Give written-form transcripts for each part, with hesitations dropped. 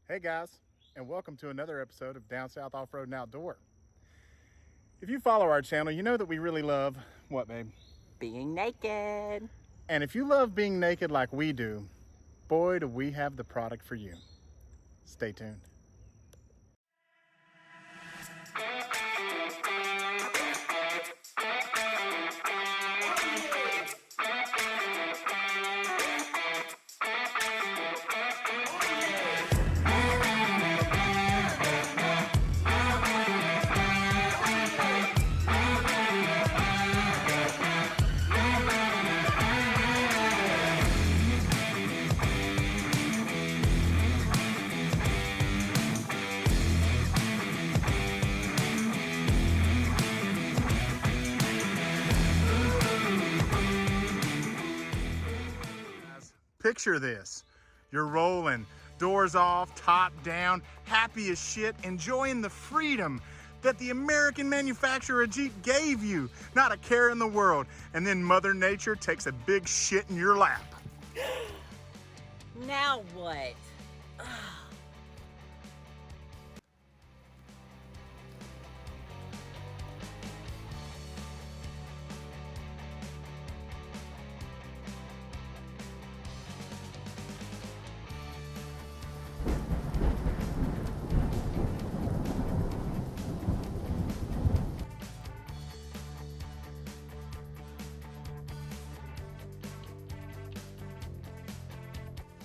Hey guys, and welcome to another episode of Down South Off-Road and Outdoor. If you follow our channel, you know that we really love, what babe? Being naked. And if you love being naked like we do, boy do we have the product for you. Stay tuned. Picture this. You're rolling, doors off, top down, happy as shit, enjoying the freedom that the American manufacturer Jeep gave you. Not a care in the world. And then Mother Nature takes a big shit in your lap. Now what?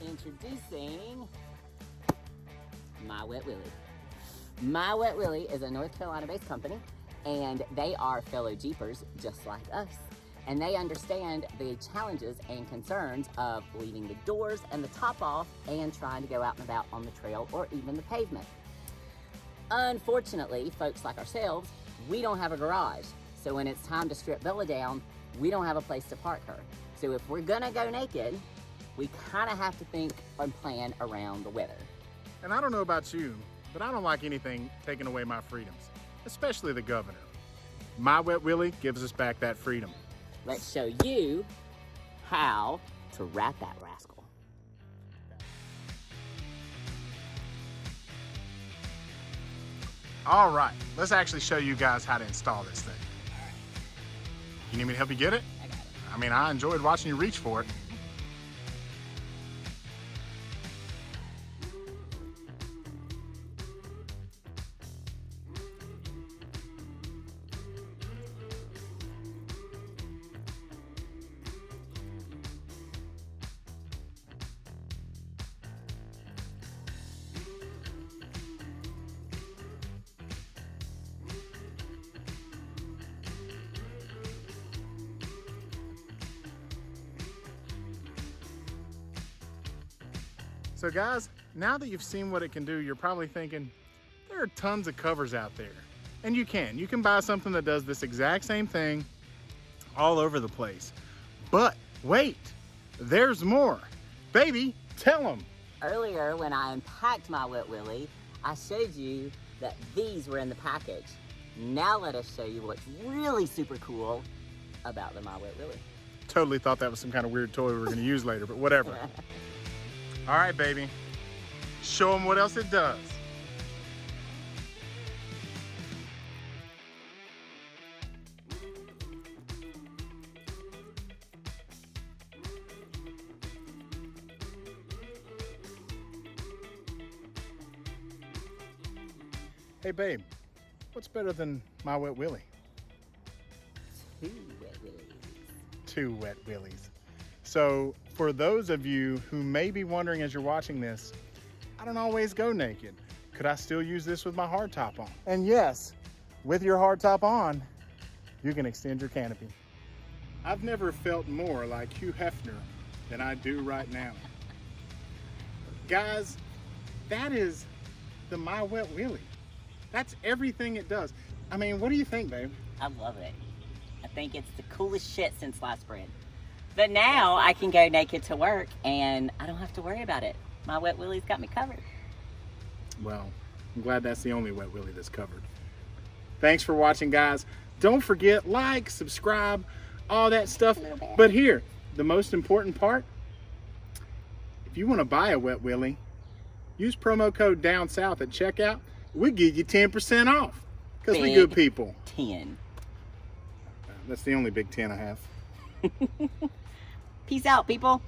Introducing My Wet Willy. My Wet Willy is a North Carolina-based company, and they are fellow Jeepers just like us. And they understand the challenges and concerns of leaving the doors and the top off and trying to go out and about on the trail or even the pavement. Unfortunately, folks like ourselves, we don't have a garage. So when it's time to strip Bella down, we don't have a place to park her. So if we're gonna go naked, we kind of have to think and plan around the weather. And I don't know about you, but I don't like anything taking away my freedoms, especially the governor. My Wet Willy gives us back that freedom. Let's show you how to wrap that rascal. All right, let's actually show you guys how to install this thing. You need me to help you get it? I got it. I mean, I enjoyed watching you reach for it. So guys, now that you've seen what it can do, you're probably thinking, there are tons of covers out there. And you can buy something that does this exact same thing all over the place. But wait, there's more. Baby, tell them. Earlier, when I unpacked My Wet Willy, I showed you that these were in the package. Now let us show you what's really super cool about the My Wet Willy. Totally thought that was some kind of weird toy we were gonna use later, but whatever. All right, baby, show them what else it does. Hey babe, what's better than My Wet Willy? 2 Wet Willies. 2 Wet Willies. So for those of you who may be wondering as you're watching this, I don't always go naked. Could I still use this with my hardtop on? And yes, with your hardtop on, you can extend your canopy. I've never felt more like Hugh Hefner than I do right now. Guys, that is the My Wet Willy. That's everything it does. I mean, what do you think, babe? I love it. I think it's the coolest shit since sliced bread. But now I can go naked to work and I don't have to worry about it. My Wet Willy's got me covered. Well, I'm glad that's the only Wet Willy that's covered. Thanks for watching, guys. Don't forget, like, subscribe, all that stuff. But here, the most important part, if you want to buy a Wet Willy, use promo code down south at checkout. We give you 10% off because we Big good people. 10. That's the only big 10 I have. Peace out, people.